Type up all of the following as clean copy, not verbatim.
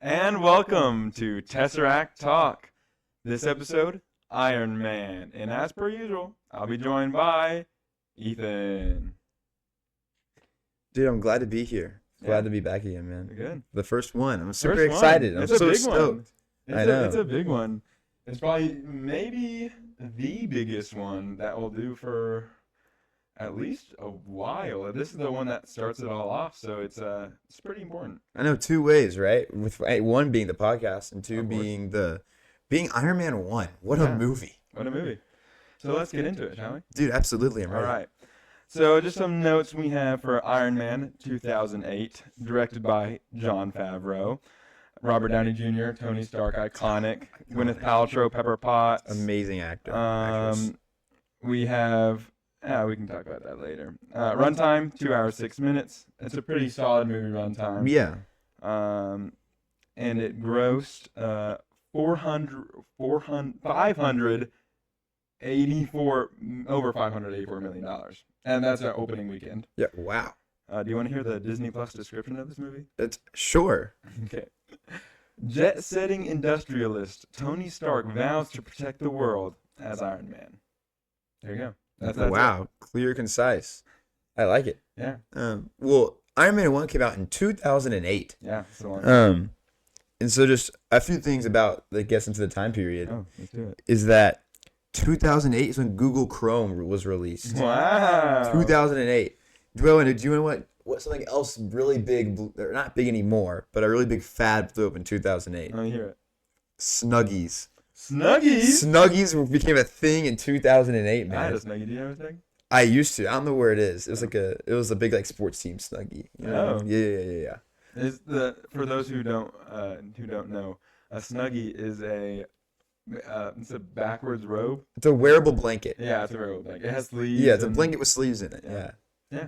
And welcome to Tesseract Talk. This episode, Iron Man. And as per usual, I'll be joined by Ethan. Dude, I'm glad to be here. Glad Yeah. to be back again, man. Good. The first one. I'm super First one. excited. I'm It's a so big stoked. one. I know. It's a big one. It's probably maybe the biggest one that we'll do for at least a while. This is the one that starts it all off, so it's pretty important. I know two ways, right? With one being the podcast and two Of course. being Iron Man 1. What Yeah. a movie. What a movie. So let's get into it, shall we? Dude, absolutely. I'm All ready. right. So just some notes we have for Iron Man 2008, directed by Jon Favreau. Robert Downey Jr., Tony Stark, iconic. Gwyneth Paltrow, Pepper Potts. Amazing actress. We have, we can talk about that later. Runtime, 2 hours, 6 minutes. It's a pretty solid movie runtime. Yeah. And it grossed 584 million dollars, and that's our opening weekend. Yeah. Wow. Do you want to hear the Disney Plus description of this movie? It's sure. Okay. Jet-setting industrialist Tony Stark vows to protect the world as Iron Man. There you go. That's Wow. Clear, concise. I like it. Yeah. Well, Iron Man 1 came out in 2008. Yeah. That's the one. And so just a few things about that gets into the time period Oh, let's do it. is that 2008 is when Google Chrome was released. Wow. 2008. Do you know what something else really big, or not big anymore, but a really big fad blew up in 2008? Let me hear it. Snuggies. Snuggies. Snuggies became a thing in 2008, I had a man. Snuggie. Do you have a Snuggie? I used to. I don't know where it is. It was a big like sports team Snuggie. You know? Oh. Yeah. Is for those who don't know, a Snuggie is it's a backwards robe. It's a wearable blanket. Yeah, it's a robe. Like it has sleeves. Yeah, it's a and- blanket with sleeves in it. Yeah. Yeah.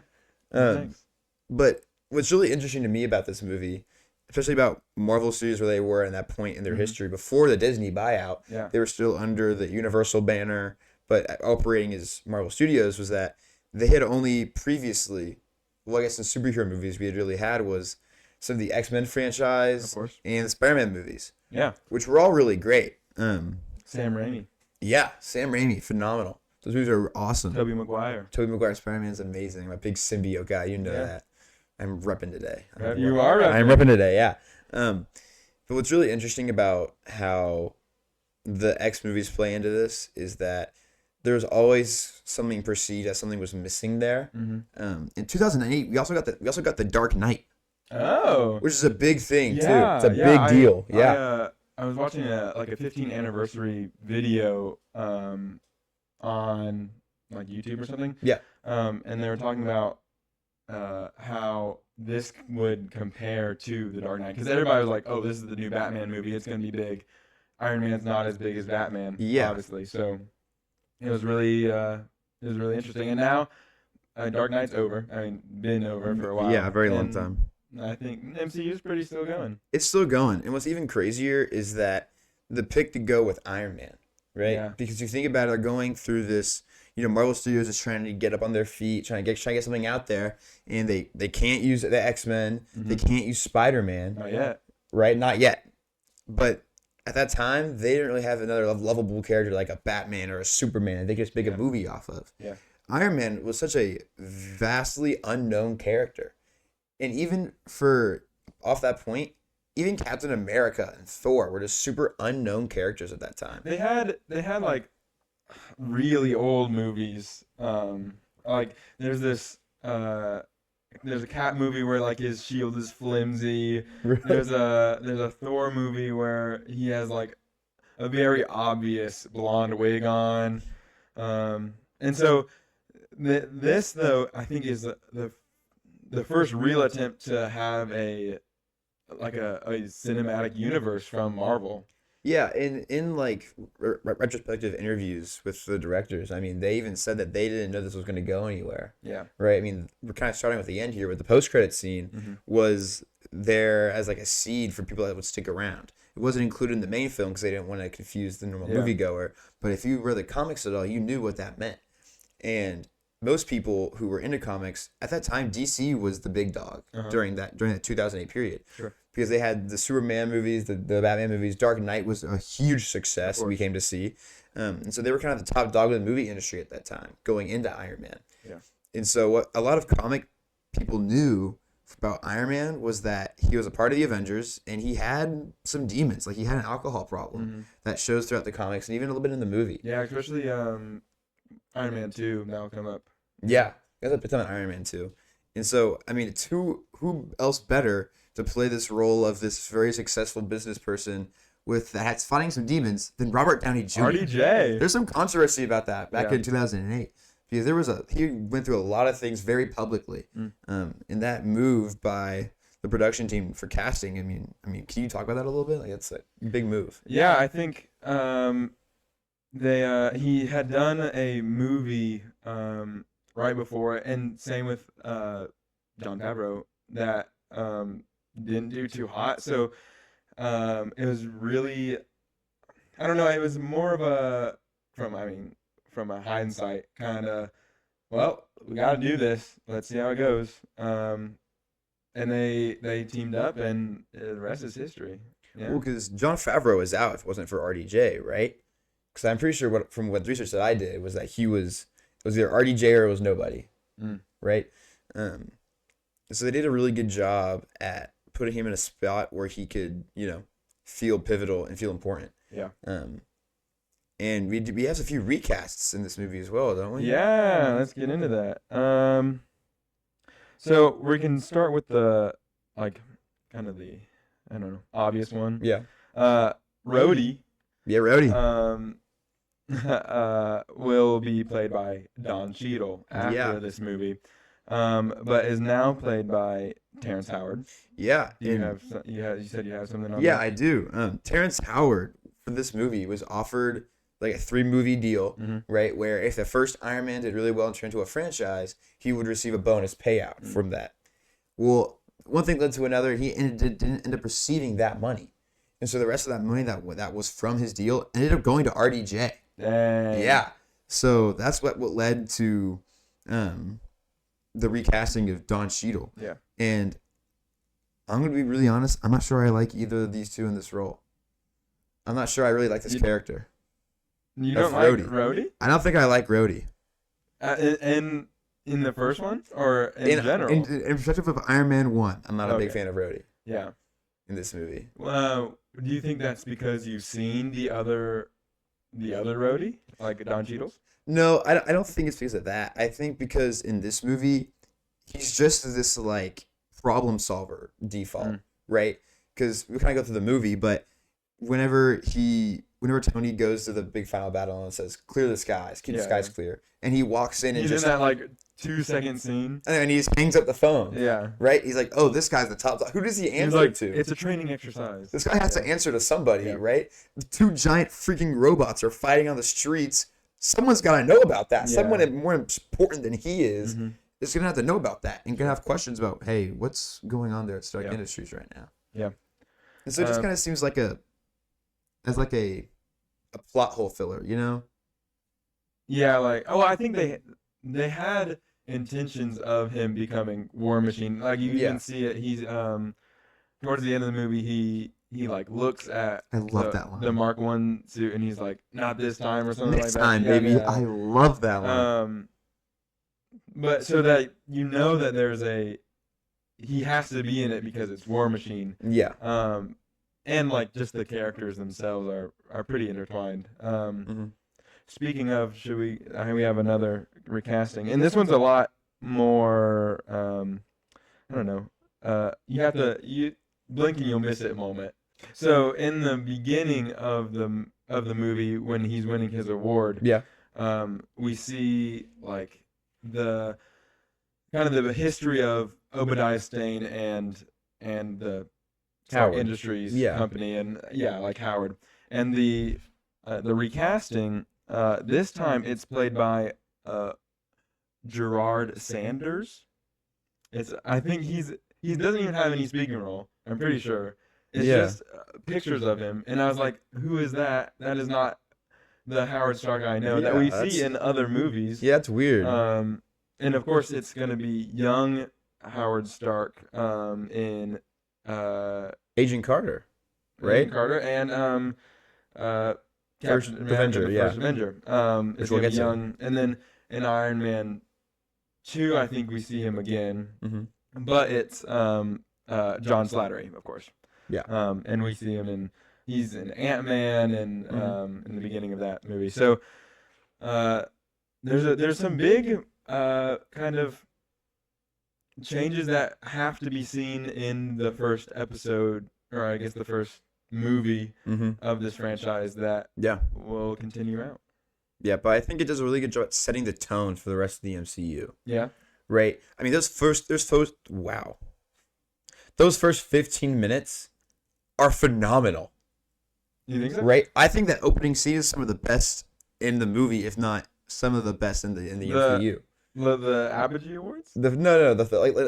Yeah. Thanks. But what's really interesting to me about this movie, especially about Marvel Studios where they were at that point in their history before the Disney buyout, Yeah. they were still under the Universal banner, but operating as Marvel Studios, was that they had only previously, well, I guess in superhero movies we had really had was some of the X-Men franchise Of course. and the Spider-Man movies, Yeah. which were all really great. Sam Raimi. Yeah, Sam Raimi, phenomenal. Those movies are awesome. Tobey Maguire. Tobey Maguire Spider-Man is amazing. I'm a big symbiote guy. You know Yeah. that. I'm repping today. You are repping. I'm repping today, yeah. But what's really interesting about how the X movies play into this is that there's always something perceived as something was missing there. Mm-hmm. In 2008, we also got the Dark Knight, Oh. which is a big thing too. Yeah, It's a yeah, big deal. Yeah. I was watching a 15th anniversary video on like YouTube or something. Yeah. And they were talking about how this would compare to The Dark Knight, because everybody was like, "Oh, this is the new Batman movie. It's gonna be big." Iron Man's not as big as Batman, Yeah. obviously. So it was really interesting. And now Dark Knight's over. I mean, been over for a while. Yeah, a very long And time. I think MCU's pretty still going. It's still going. And what's even crazier is that the pick to go with Iron Man, right? Yeah. Because you think about it, they're going through this, Marvel Studios is trying to get up on their feet, trying to get something out there, and they can't use the X-Men, they can't use Spider-Man, Not yet. right? Not yet. But at that time, they didn't really have another lovable character like a Batman or a Superman they could just make a movie off of. Yeah. Iron Man was such a vastly unknown character. And even off that point, even Captain America and Thor were just super unknown characters at that time. They had like really old movies. Like there's a Cap movie where like his shield is flimsy. There's a Thor movie where he has like a very obvious blonde wig on. And so this though I think is the first real attempt to have a cinematic universe from Marvel. Yeah, in like retrospective interviews with the directors, I mean, they even said that they didn't know this was going to go anywhere. Yeah. Right? I mean, we're kind of starting with the end here, but the post-credit scene was there as like a seed for people that would stick around. It wasn't included in the main film because they didn't want to confuse the normal moviegoer. But if you read the comics at all, you knew what that meant. And most people who were into comics at that time, DC was the big dog during that 2008 period. Sure. because they had the Superman movies, the Batman movies. Dark Knight was a huge success we came to see. And so they were kind of the top dog of the movie industry at that time, going into Iron Man. Yeah. And so what a lot of comic people knew about Iron Man was that he was a part of the Avengers, and he had some demons. Like, he had an alcohol problem that shows throughout the comics and even a little bit in the movie. Yeah, especially Iron Man 2, that'll come up. Yeah, there's a ton of Iron Man 2. And so, I mean, it's who else better to play this role of this very successful business person that's fighting some demons than Robert Downey Jr. RDJ. There's some controversy about that back in 2008 because he went through a lot of things very publicly. And that move by the production team for casting, I mean, can you talk about that a little bit? Like, it's a big move. Yeah, I think he had done a movie right before, and same with Jon Favreau, that didn't do too hot. So it was really, I don't know, it was more of a from a hindsight kind of, well, we got to do this. Let's see how it goes. And they teamed up, and the rest is history. Yeah. Well, because Jon Favreau was out if it wasn't for RDJ, right? Because I'm pretty sure from what research that I did was that it was either RDJ or it was nobody, right? So they did a really good job at putting him in a spot where he could, feel pivotal and feel important. Yeah. And we have a few recasts in this movie as well, don't we? Yeah, let's get into that. So we can start with the kind of the, I don't know, obvious one. Yeah. Rhodey. Yeah, Rhodey. Will be played by Don Cheadle after this movie, but is now played by Terrence Howard. Yeah. You said you have something on Yeah, that? I do. Terrence Howard for this movie was offered like a 3-movie deal, right? Where if the first Iron Man did really well and turned into a franchise, he would receive a bonus payout from that. Well, one thing led to another. He didn't end up receiving that money. And so the rest of that money that was from his deal ended up going to RDJ. Dang. Yeah. So that's what led to the recasting of Don Cheadle. Yeah. And I'm going to be really honest. I'm not sure I like either of these two in this role. I'm not sure I really like this character. You don't like Rhodey? I don't think I like Rhodey. In the first one, or in general? In perspective of Iron Man 1, I'm not a big fan of Rhodey. Yeah. In this movie. Do you think that's because you've seen the other Rhodey, like Don Cheadle's? No, I don't think it's because of that. I think because in this movie, he's just this like problem solver default, right? Because we kind of go through the movie, but whenever Tony goes to the big final battle and says, "Clear the skies, keep the skies clear," and he walks in and he's in that 2-second scene, and he just hangs up the phone. Yeah, right. He's like, "Oh, this guy's the top dog." Who does he answer to? It's a training exercise. This guy has to answer to somebody, right? The 2 giant freaking robots are fighting on the streets. Someone's got to know about that. Yeah. Someone more important than he is gonna have to know about that and gonna have questions about, hey, what's going on there at Stark Industries right now? Yeah. And so it just kind of seems like a plot hole filler, Yeah, I think they had intentions of him becoming War Machine. Like you even see it. He's towards the end of the movie, he looks at that line. The Mark I suit, and he's like, "Not this time," or something Next like that. time, baby. Yeah. I love that line. But so that that he has to be in it because it's War Machine. Yeah. And just the characters themselves are pretty intertwined. Speaking of, we have another recasting, and this one's a lot more. I don't know. You have to blink and you'll miss it moment. So in the beginning of the movie, when he's winning his award, we see the kind of the history of Obadiah Stane and the Stark Industries company, and Howard, and the recasting. This time it's played by Gerard Sanders. I think he doesn't even have any speaking role. I'm pretty sure. It's just pictures of him, and I was like, "Who is that? That is not the Howard Stark I know that we see in other movies." Yeah, it's weird. And of course, it's gonna be young Howard Stark in Agent Carter, right? Agent Carter, and First Captain America, Avenger, the yeah. first Avenger, Which is we'll gonna be get to. young, and then in Iron Man 2, I think we see him again, but it's John Slattery, of course. Yeah. And we see him he's in Ant-Man and in the beginning of that movie. So there's some big kind of changes that have to be seen in the first episode, or I guess the first movie of this franchise that will continue out. Yeah, but I think it does a really good job at setting the tone for the rest of the MCU. Yeah. Right? I mean, those first 15 minutes are phenomenal. You think so? Right? I think that opening scene is some of the best in the movie, if not some of the best in the MCU. The Apogee Awards? No,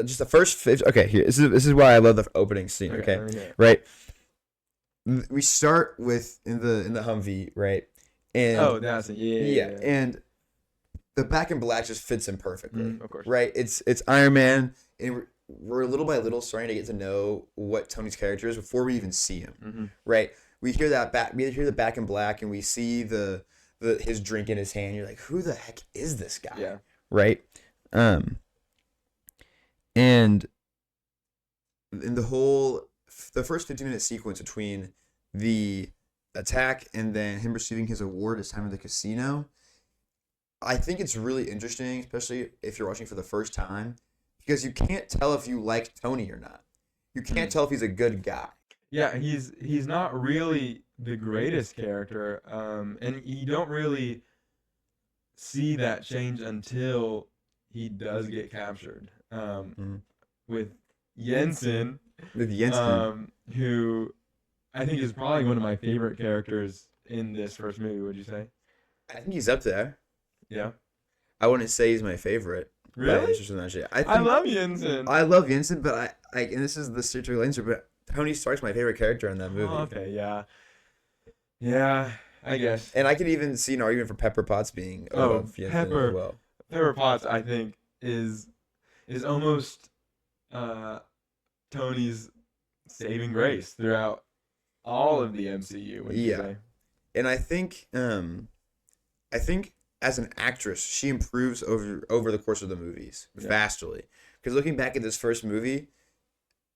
just the first 50. Okay, here. This is why I love the opening scene. Okay, right. We start with in the Humvee, right? And that's it. Yeah. And the back in black just fits in perfectly. Of course. Right? It's Iron Man, and we're little by little starting to get to know what Tony's character is before we even see him. Right? We hear the back in black, and we see his drink in his hand. You're like, who the heck is this guy? Yeah. Right? And in the first 15-minute sequence between the attack and then him receiving his award this time in the casino, I think it's really interesting, especially if you're watching for the first time, because you can't tell if you like Tony or not. You can't tell if he's a good guy. Yeah, he's not really the greatest character, and you don't really see that change until he does get captured. With Jensen. Who I think is probably one of my favorite characters in this first movie. Would you say? I think he's up there. Yeah. I wouldn't say he's my favorite. Really? I love Jensen. I love Jensen, but and this is the stereotypical answer, but Tony Stark's my favorite character in that movie. Oh, okay, yeah. Yeah, I guess. And I could even see an argument for Pepper Potts being above Jensen as well. Pepper Potts, I think, is almost Tony's saving grace throughout all of the MCU. Would you say? And I think as an actress, she improves over the course of the movies vastly. Because looking back at this first movie,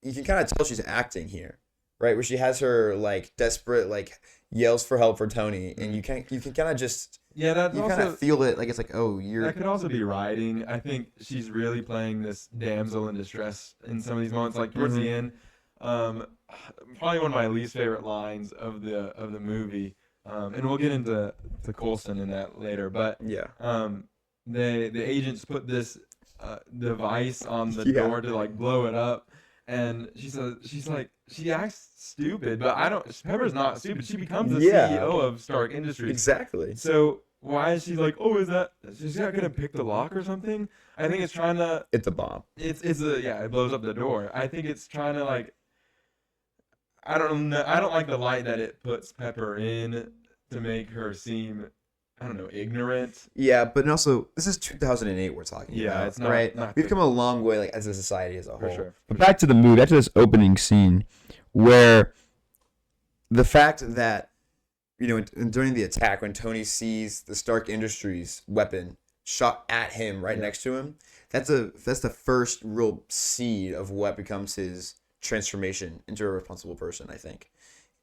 you can kind of tell she's acting here, right? Where she has her like desperate like yells for help for Tony, and you can kind of just that's you also kind of feel it, like it's like, oh, you're. That could also be writing. I think she's really playing this damsel in distress in some of these moments, like towards the end. Probably one of my least favorite lines of the movie. And we'll get into Coulson in that later, but the agents put this device on the door to like blow it up, and she acts stupid, but Pepper's not stupid. She becomes the CEO of Stark Industries. Exactly. So why is she like, she's not gonna pick the lock or something? I think it's trying to. It's a bomb. It blows up the door. I think it's trying to like. I don't know. I don't like the light that it puts Pepper in to make her seem, I don't know, ignorant. Yeah, but also this is 2008 we're talking about. It's not right. Not We've come a long way, like as a society as a whole. For sure. But back to the movie, back to this opening scene, where the fact that during the attack, when Tony sees the Stark Industries weapon shot at him right next to him, that's the first real seed of what becomes his transformation into a responsible person, I think.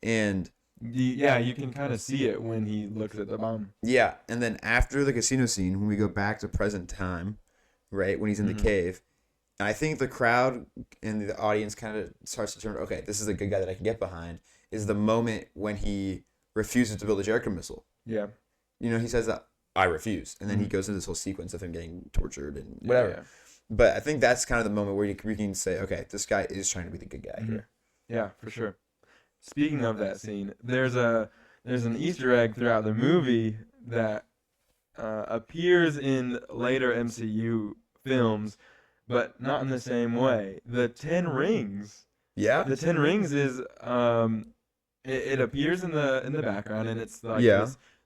And you can kind of see it when he looks at the bomb. Yeah, and then after the casino scene, when we go back to present time, right, when he's in the cave, I think the crowd and the audience kind of starts to determine, okay, this is a good guy that I can get behind, is the moment when he refuses to build a Jericho missile. Yeah. He says that, I refuse. And then he goes into this whole sequence of him getting tortured and whatever. Yeah. But I think that's kind of the moment where we can say, okay, this guy is trying to be the good guy here. Yeah, for sure. Speaking of that scene, there's an Easter egg throughout the movie that appears in later MCU films, but not in the same way. The 10 Rings. Yeah. The 10 Rings is it appears in the background, and it's like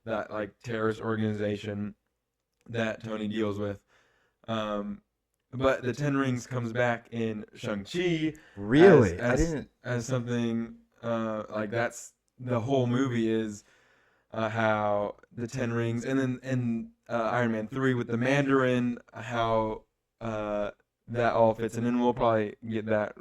that like terrorist organization that Tony deals with. but the Ten Rings comes back in Shang-Chi. Really? As, I didn't. as something like that's the whole movie is how the Ten Rings, and then in Iron Man 3 with the Mandarin, how that all fits, and then we'll probably get that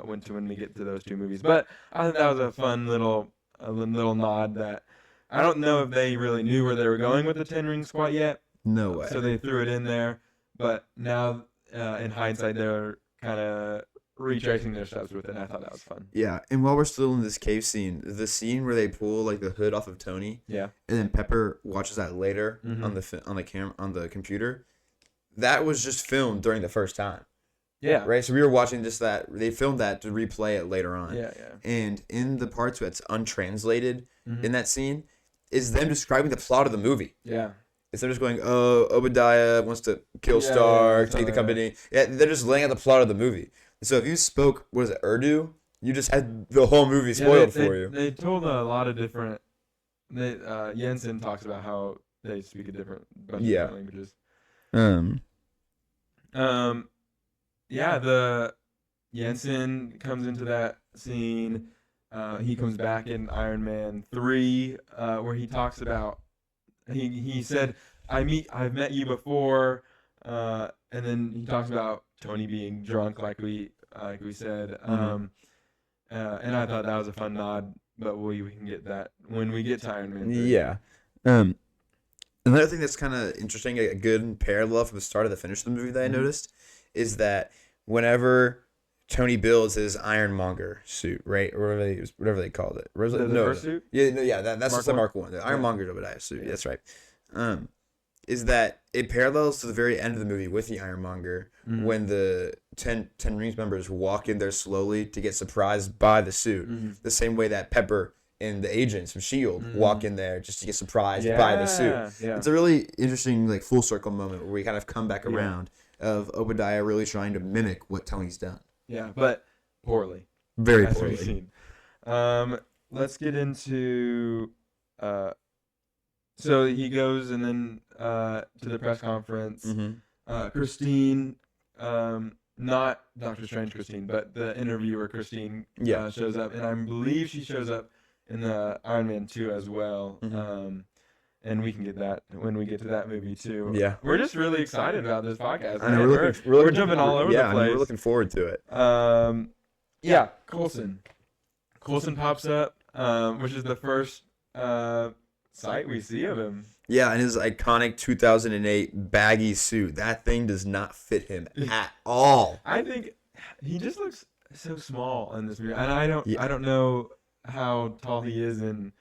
when we get to those two movies. But I think that was a fun little nod that I don't know if they really knew where they were going with the Ten Rings quite yet, No way. so they threw it in there. But now, in hindsight, they're kind of retracing their steps with it. And I thought that was fun. Yeah, and while we're still in this cave scene, the scene where they pull like the hood off of Tony, Yeah. and then Pepper watches that later Mhm. on the camera on the computer, that was just filmed during the first time, Yeah. right? So we were watching just that. They filmed that to replay it later on. Yeah. Yeah. And in the parts where it's untranslated Mhm. in that scene, is them describing the plot of the movie. Yeah. Instead of just going, oh, Obadiah wants to kill Yeah, Stark, yeah, take the company. Yeah, they're just laying out the plot of the movie. So if you spoke, what is it, Urdu, you just had the whole movie spoiled for you. They told a lot of different. Jensen talks about how they speak a bunch of different languages. Yeah, the Jensen comes into that scene. He comes back in Iron Man 3, where he talks about he said, I've met you before, and then he talks about Tony being drunk, like we said. And I thought that was a fun nod, but we can get that when we get to Iron Man 3. Yeah. Another thing that's kind of interesting, a good parallel from the start to the finish of the movie that I noticed, is that whenever Tony builds his Ironmonger suit, right, or whatever they called it, The first suit? Yeah, that's Mark the one? Mark One, the Ironmonger Obadiah suit. Yeah. That's right. Is that it parallels to the very end of the movie with the Ironmonger when the 10 Rings members walk in there slowly to get surprised by the suit, the same way that Pepper and the agents from S.H.I.E.L.D. walk in there just to get surprised by the suit. Yeah. It's a really interesting like full circle moment where we kind of come back around of Obadiah really trying to mimic what Tony's done. Yeah, but poorly. Very As poorly. we've seen. Let's get into. So he goes and then to the press conference. Christine, not Doctor Strange Christine, but the interviewer Christine shows up, and I believe she shows up in the Iron Man 2 as well. And we can get that when we get to that movie too. Yeah. We're just really excited about this podcast. I know, Man. We're jumping all over the place. We're looking forward to it. Yeah, Coulson. Coulson pops up, which is the first sight we see of him. Yeah, and his iconic 2008 baggy suit. That thing does not fit him at all. I think he just looks so small in this movie, and I don't know how tall he is in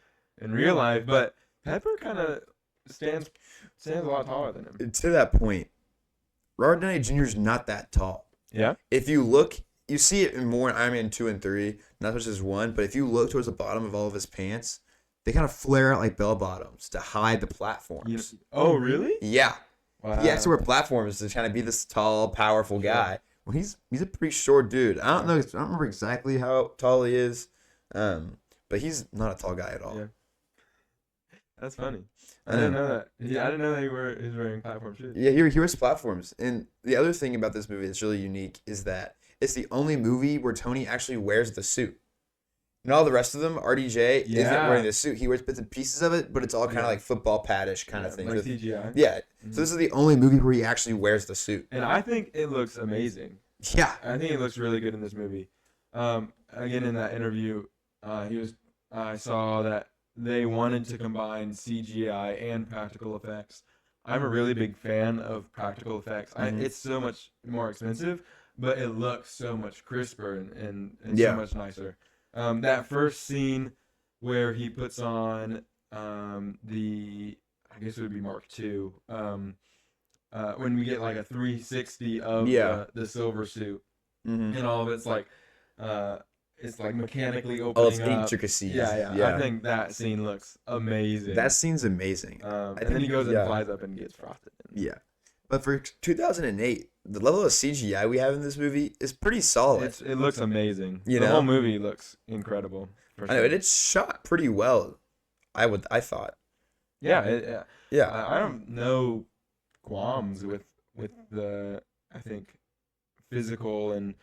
real life, but Pepper kind of stands a lot taller than him. To that point, Robert Downey Jr. is not that tall. Yeah. If you look, you see it more in Iron Man 2 and 3, not as much as 1, but if you look towards the bottom of all of his pants, they kind of flare out like bell bottoms to hide the platforms. Oh, really? Yeah. Wow. He has to wear platforms to kind of be this tall, powerful guy. Well, he's a pretty short dude. I don't remember exactly how tall he is, but he's not a tall guy at all. Yeah. That's funny. I didn't know that. Yeah, I didn't know that he was wearing platform shoes. Yeah, he wears platforms. And the other thing about this movie that's really unique is that it's the only movie where Tony actually wears the suit. And all the rest of them, RDJ isn't wearing the suit. He wears bits and pieces of it, but it's all kind of like football padish kind of thing. Like CGI. Yeah. So this is the only movie where he actually wears the suit. And I think it looks amazing. Yeah. I think it looks really good in this movie. Again, in that interview, I saw that they wanted to combine CGI and practical effects. I'm a really big fan of practical effects. It's so much more expensive, but it looks so much crisper and so much nicer. That first scene where he puts on I guess it would be Mark II, when we get like a 360 of the silver suit, and all of it's like mechanically opening all its up. intricacies. Yeah. I think that scene looks amazing. That scene's amazing. And then he goes and flies up and gets frosted. Yeah. But for 2008, the level of CGI we have in this movie is pretty solid. It looks amazing. The whole movie looks incredible. I know, and it's shot pretty well. I thought. Yeah. Yeah. I don't know qualms with the I think, physical and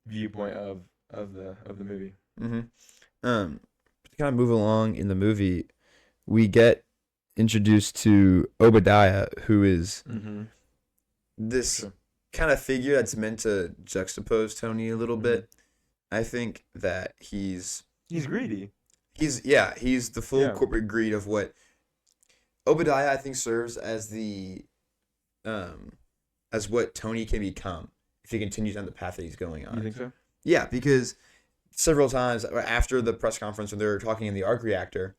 viewpoint of the movie. Mm-hmm. To kind of move along in the movie, we get introduced to Obadiah, who is this Sure. kind of figure that's meant to juxtapose Tony a little bit. I think that he's greedy. He's the full corporate greed of what Obadiah, I think, serves as as what Tony can become if he continues down the path that he's going on. You think so? Yeah, because several times after the press conference when they were talking in the arc reactor,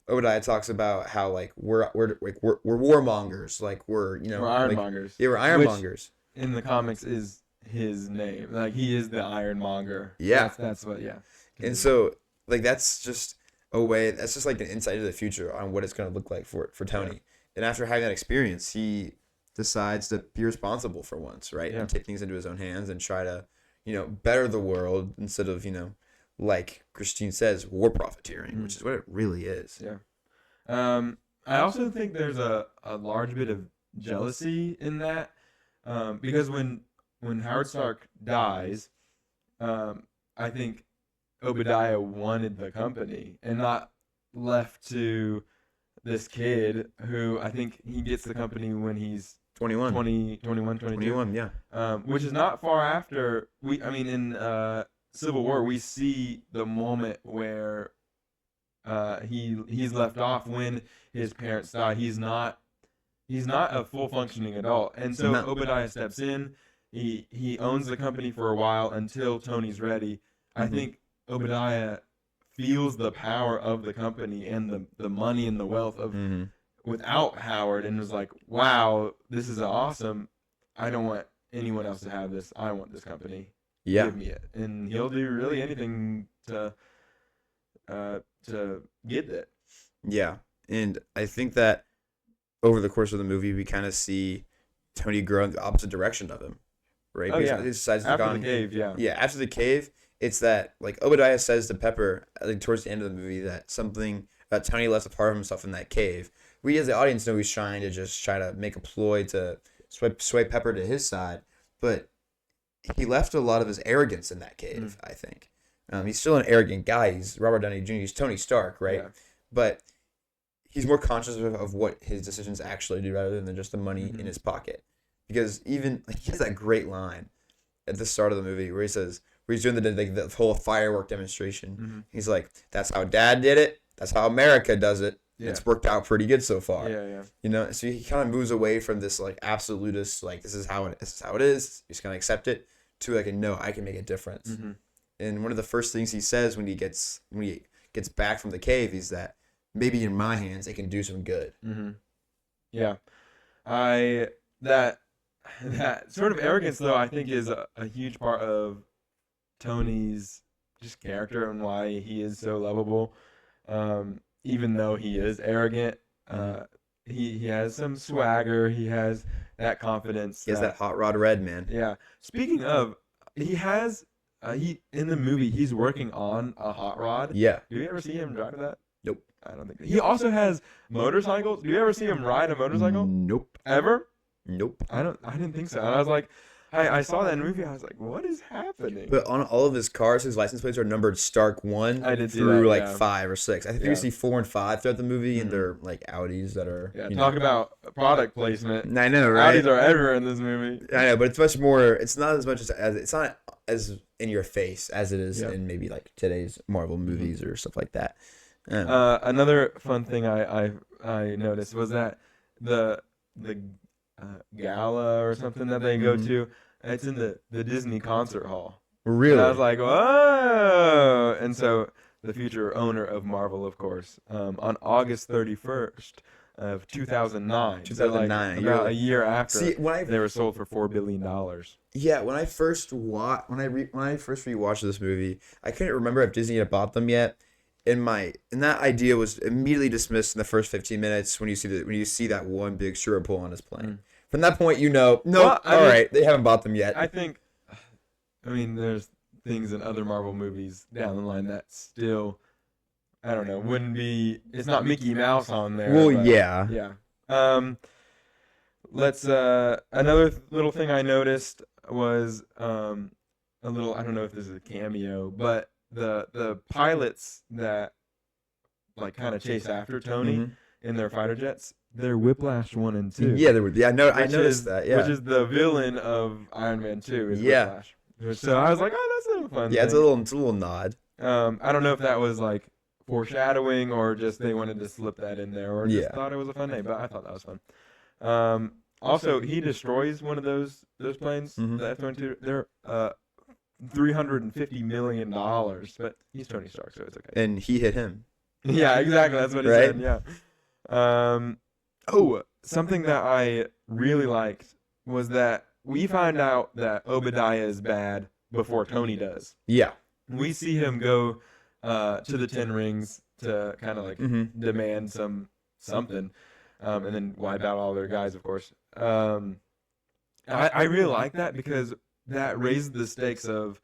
Obadiah talks about how like we're warmongers, like we're ironmongers. Yeah, we're ironmongers. Which in the comics is his name. Like he is the Ironmonger. Yeah, that's what. Yeah. And so like that's just a way. That's just like an insight into the future on what it's going to look like for Tony. Yeah. And after having that experience, he decides to be responsible for once, right? Yeah. And take things into his own hands and try to, better the world instead of, like Christine says, war profiteering, which is what it really is. Yeah. I also think there's a large bit of jealousy in that, because when Howard Stark dies, I think Obadiah wanted the company and not left to this kid who I think he gets the company when he's 21, 21, yeah. Which is not far after in Civil War we see the moment where he's left off when his parents die. He's not a full functioning adult, and so Obadiah steps in. He owns the company for a while until Tony's ready. I think Obadiah feels the power of the company and the money and the wealth of without Howard, and was like, wow, this is awesome. I don't want anyone else to have this. I want this company. Yeah. Give me it. And he'll do really anything to get it. Yeah. And I think that over the course of the movie, we kind of see Tony grow in the opposite direction of him, right? Oh, yeah. He decides after the cave, yeah. Yeah, after the cave, it's that, like, Obadiah says to Pepper, like, towards the end of the movie, that Tony left a part of himself in that cave. We, as the audience, know he's trying to make a ploy to sway Pepper to his side, but he left a lot of his arrogance in that cave, I think. He's still an arrogant guy. He's Robert Downey Jr., he's Tony Stark, right? Yeah. But he's more conscious of what his decisions actually do rather than just the money in his pocket. Because even, like, he has that great line at the start of the movie where he says, where he's doing the whole firework demonstration. He's like, that's how Dad did it. That's how America does it. Yeah. It's worked out pretty good so far. Yeah. So he kind of moves away from this, like, absolutist, like, this is how it is. He's going to accept it, to, like, no, I can make a difference. And one of the first things he says when he gets back from the cave is that maybe in my hands it can do some good. Yeah. That sort of arrogance, though, I think is a huge part of Tony's just character and why he is so lovable. Even though he is arrogant, he has some swagger. He has that confidence. He has that hot rod red, man. Yeah. Speaking of, he has in the movie he's working on a hot rod. Yeah. Do you ever see him drive that? Nope. I don't think. He also has motorcycles. Do you ever see him ride a motorcycle? Nope. Ever? Nope. I didn't think so. And I was like, I saw that in the movie. I was like, what is happening? But on all of his cars, his license plates are numbered Stark 1 through like 5 or 6. I think you see 4 and 5 throughout the movie, and they're like Audis that are. Yeah, talking about product placement. I know, right? Audis are everywhere in this movie. I know, but it's much more. It's not as much as it's not as in your face as it is in maybe like today's Marvel movies or stuff like that. Another fun thing I noticed was that the gala or something that they go to, it's in the Disney concert hall. Really? And I was like, whoa! And so the future owner of Marvel, of course, on August 31st of 2009. 2009, so like about a year after they were sold for $4 billion. Yeah, when I first rewatched this movie, I couldn't remember if Disney had bought them yet. And that idea was immediately dismissed in the first 15 minutes when you see that one big sugar pull on his plane. From that point, right, they haven't bought them yet. I think, there's things in other Marvel movies down the line that still, I don't know, wouldn't be. It's not Mickey Mouse on there. Well, but, yeah. Yeah. let's another little thing I noticed was a little, I don't know if this is a cameo, but the pilots that like kind of chase after Tony in their fighter jets, they're Whiplash 1 and 2. Yeah, there were. Yeah, no, I Which noticed is that. Yeah, which is the villain of Iron Man 2 is Yeah. Whiplash. So I was like, oh, that's a little fun. yeah, it's a thing. little nod. I don't know if that was like foreshadowing or just they wanted to slip that in there or just Yeah. thought it was a fun name, but I thought that was fun. Also, he destroys one of those planes, Mhm. the F-22. They're $350 million, but he's Tony Stark, so it's okay. And he hit him. Yeah, exactly. That's what he Right? said. Yeah. Something that I really liked was that we find out that Obadiah is bad before Tony does. Yeah. We see him go to the Ten Rings to kind of like demand something, and then wipe out all their guys, of course. I really like that because that raises the stakes of,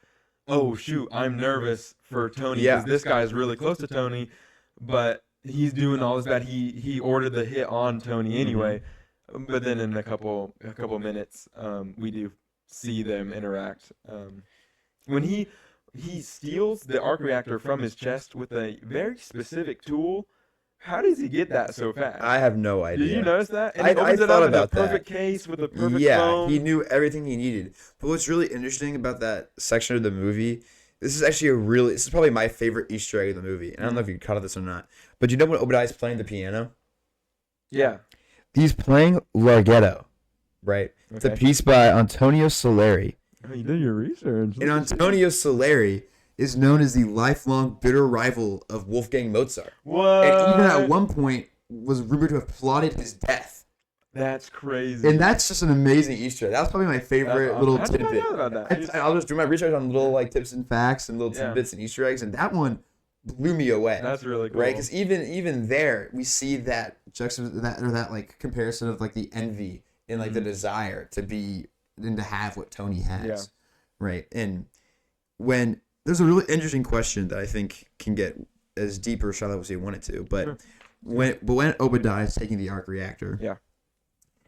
oh shoot, I'm nervous for Tony because this guy is really close to Tony, but he's doing all this bad. He ordered the hit on Tony anyway, but then in a couple minutes, we do see them interact. When he steals the arc reactor from his chest with a very specific tool. How does he get that so fast? I have no idea. Did you notice that? And I he opens it thought up in about a perfect that. case with a perfect Yeah, phone. he knew everything he needed. But what's really interesting about that section of the movie, this is probably my favorite Easter egg of the movie. And I don't know if you caught this or not. But you know when Obadiah's playing the piano? Yeah. He's playing Larghetto, right? Okay. It's a piece by Antonio Salieri. Oh, you did your research. And Antonio Salieri is known as the lifelong bitter rival of Wolfgang Mozart. What? And even at one point was rumored to have plotted his death. That's crazy. And that's just an amazing Easter egg. That was probably my favorite little How did I tidbit. know about that? I'll just do my research on little like tips and facts and little Yeah. tidbits and Easter eggs, and that one blew me away. That's really cool. Right? Because even there we see that that like comparison of like the envy and like the desire to be and to have what Tony has. Yeah. Right? And when there's a really interesting question that I think can get as deep or shallow as you want it to, but Sure. when Obadiah is taking the arc reactor, Yeah.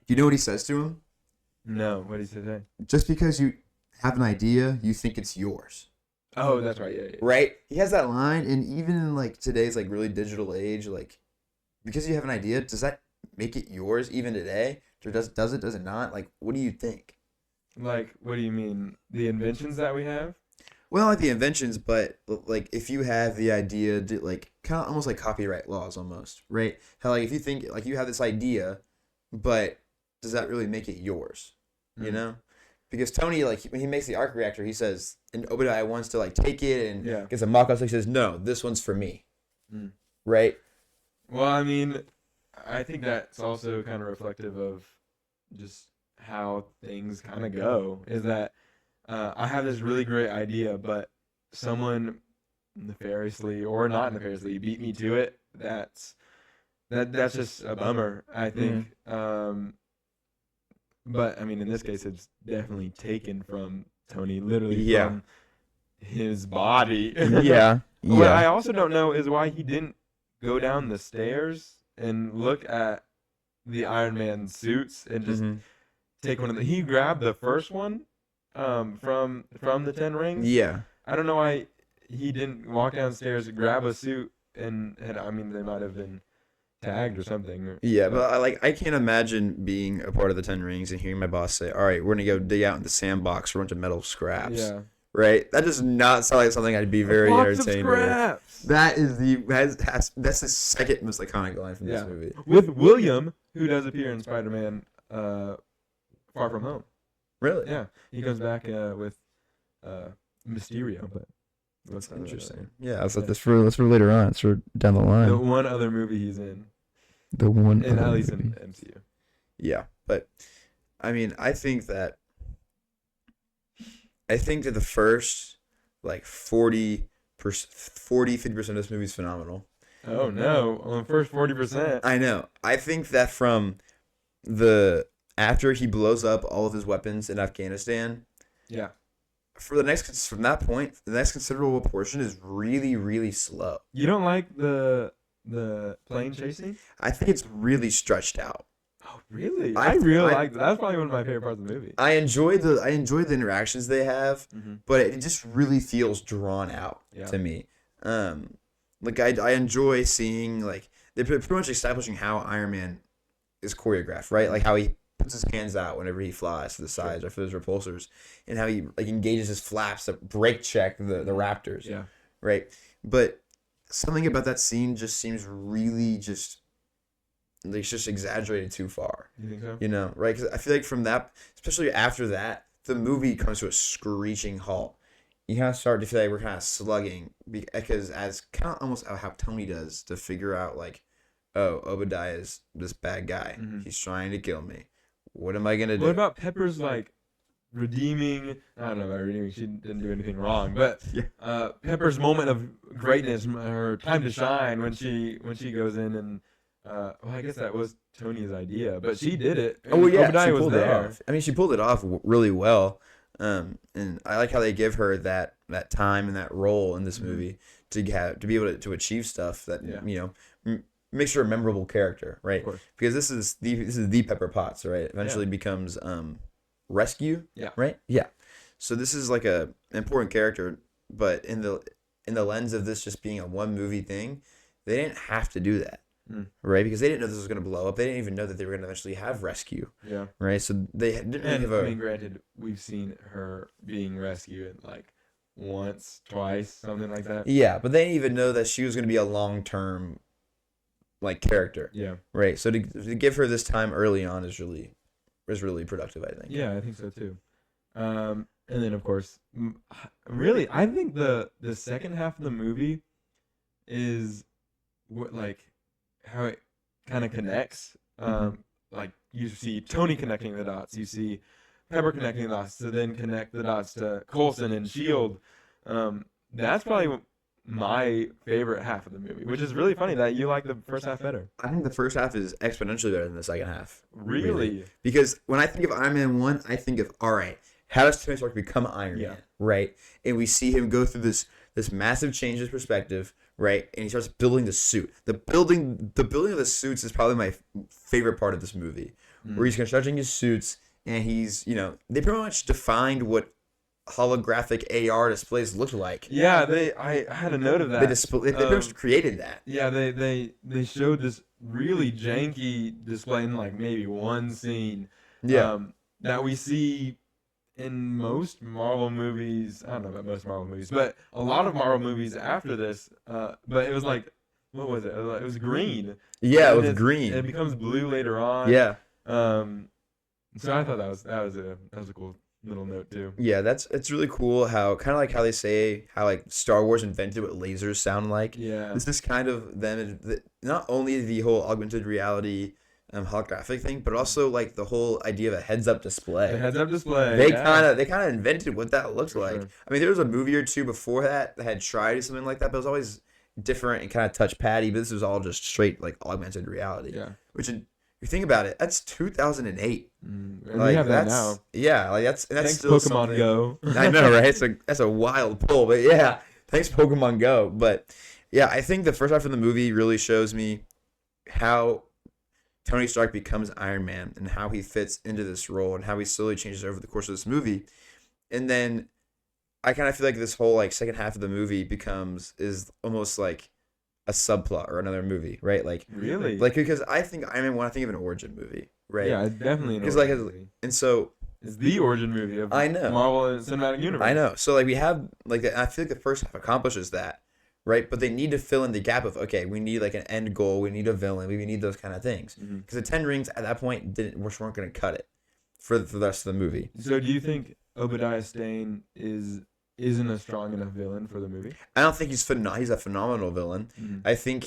you know what he says to him? No, what did he say? Just because you have an idea, you think it's yours. Oh, that's right. Yeah. Right? He has that line, and even in like today's like really digital age, like because you have an idea, does that make it yours even today? Or does it not? Like, what do you think? Like, what do you mean? The inventions that we have? Well, like the inventions, but like if you have the idea, like kind of almost like copyright laws, almost, right? How like if you think like you have this idea, but does that really make it yours? You know? Because Tony, like when he makes the arc reactor, he says, and Obadiah wants to like take it and gets a mock-up. So he says, "No, this one's for me." Right? Well, I mean, I think that's also kind of reflective of just how things kind of go. Is that I have this really great idea, but someone nefariously or not nefariously beat me to it. That's just a bummer, I think. But I mean, in this case, it's definitely taken from Tony, literally from his body. What I also don't know is why he didn't go down the stairs and look at the Iron Man suits and just take one of the. He grabbed the first one, from the Ten Rings. Yeah. I don't know why he didn't walk downstairs, grab a suit, and I mean, they might have been tagged or something. Yeah, but I can't imagine being a part of the Ten Rings and hearing my boss say, "All right, we're gonna go dig out in the sandbox for a bunch of metal scraps." Yeah. Right. That does not sound like something I'd be very entertained with. Scraps. That is that's the second most iconic line from this movie. With William, who does appear in Spider-Man Far From Home. Really? Yeah. He comes back with Mysterio, but That's interesting. Yeah, that's for later on. It's for down the line. the one other movie he's in. The one, At least in MCU. Yeah, but I mean, I think that the first like 40%, 50% of this movie is phenomenal. Oh no! On the first 40%. I know. I think that from after he blows up all of his weapons in Afghanistan. Yeah. From that point, the next considerable portion is really, really slow. You don't like the plane chasing? I think it's really stretched out. Oh, really? I really like that. That's probably one of my favorite parts of the movie. I enjoy the interactions they have, but it just really feels drawn out to me. Like I enjoy seeing like they're pretty much establishing how Iron Man is choreographed, right? Like how he puts his hands out whenever he flies to the sides or for his repulsors, and how he like engages his flaps to brake check the Raptors. Yeah. Right. But something about that scene just seems really just like it's just exaggerated too far. You think so? You know, right? Because I feel like from that, especially after that, the movie comes to a screeching halt. You kind of start to feel like we're kind of slugging because as kind of almost how Tony does to figure out like, oh, Obadiah is this bad guy. He's trying to kill me. What am I gonna do? What about Pepper's like redeeming? I don't know about redeeming. She didn't do anything wrong, but Pepper's moment of greatness, her time to shine when she goes in and well, I guess that was Tony's idea, but she did it. Oh well, yeah, Obadiah she was pulled it there. off. I mean, she pulled it off really well. And I like how they give her that time and that role in this movie to be able to achieve stuff that you know makes her a memorable character, right? Because this is the Pepper Potts, right? Eventually becomes Rescue, right? Yeah. So this is like a important character, but in the lens of this just being a one movie thing, they didn't have to do that. Right, because they didn't know this was going to blow up. They didn't even know that they were going to eventually have Rescue. Yeah. Right, so they didn't really have a. I mean, granted, we've seen her being rescued like once, twice, something like that. Yeah, but they didn't even know that she was going to be a long-term, like character. Yeah. Right, so to give her this time early on is really productive, I think. Yeah, I think so too. And then of course, really, I think the second half of the movie is what like. How it kind of connects. Like you see Tony connecting the dots, you see Pepper connecting the dots to then connect the dots to Coulson and Shield. That's probably my favorite half of the movie, which is really funny that you like the first half better. I think the first half is exponentially better than the second half. Really? Because when I think of Iron Man 1, I think of, all right, how does Tony Stark become Iron Man, right? And we see him go through this massive change in perspective, right? And he starts building the suit. The building of the suits is probably my favorite part of this movie, where he's constructing his suits, and he's, you know, they pretty much defined what holographic AR displays looked like. Yeah, I had a note of that. They pretty much created that. Yeah, they showed this really janky display in like maybe one scene. Yeah. That we see in most Marvel movies. I don't know about most Marvel movies, but a lot of Marvel movies after this. But it was like, what was it? It was green. Yeah, it was green. It becomes blue later on. Yeah. So I thought that was a cool little note too. Yeah, it's really cool how kind of like how they say how like Star Wars invented what lasers sound like. Yeah, this is kind of them. Not only the whole augmented reality holographic thing, but also like the whole idea of a heads-up display. The heads-up display. They kind of invented what that looked like. Sure. I mean, there was a movie or two before that had tried something like that, but it was always different and kind of touchpaddy. But this was all just straight like augmented reality. Yeah, which. You think about it, that's 2008. And like, we have that now. Yeah, like that's thanks still Pokemon something. Go. I know, right? That's a wild pull, but yeah, thanks Pokemon Go. But yeah, I think the first half of the movie really shows me how Tony Stark becomes Iron Man and how he fits into this role and how he slowly changes over the course of this movie. And then I kind of feel like this whole like second half of the movie is almost like a subplot or another movie, right? Like really, like because I think Iron Man 1, I think of an origin movie, right? Yeah, definitely an origin like, movie. And so it's the origin movie of Marvel Cinematic Universe. I know. So like we have like I feel like the first half accomplishes that, right? But they need to fill in the gap of okay, we need like an end goal, we need a villain, we need those kind of things. Because the 10 Rings at that point weren't going to cut it for the rest of the movie. So do you think Obadiah Stane isn't a strong enough villain for the movie? I don't think he's a phenomenal villain. I think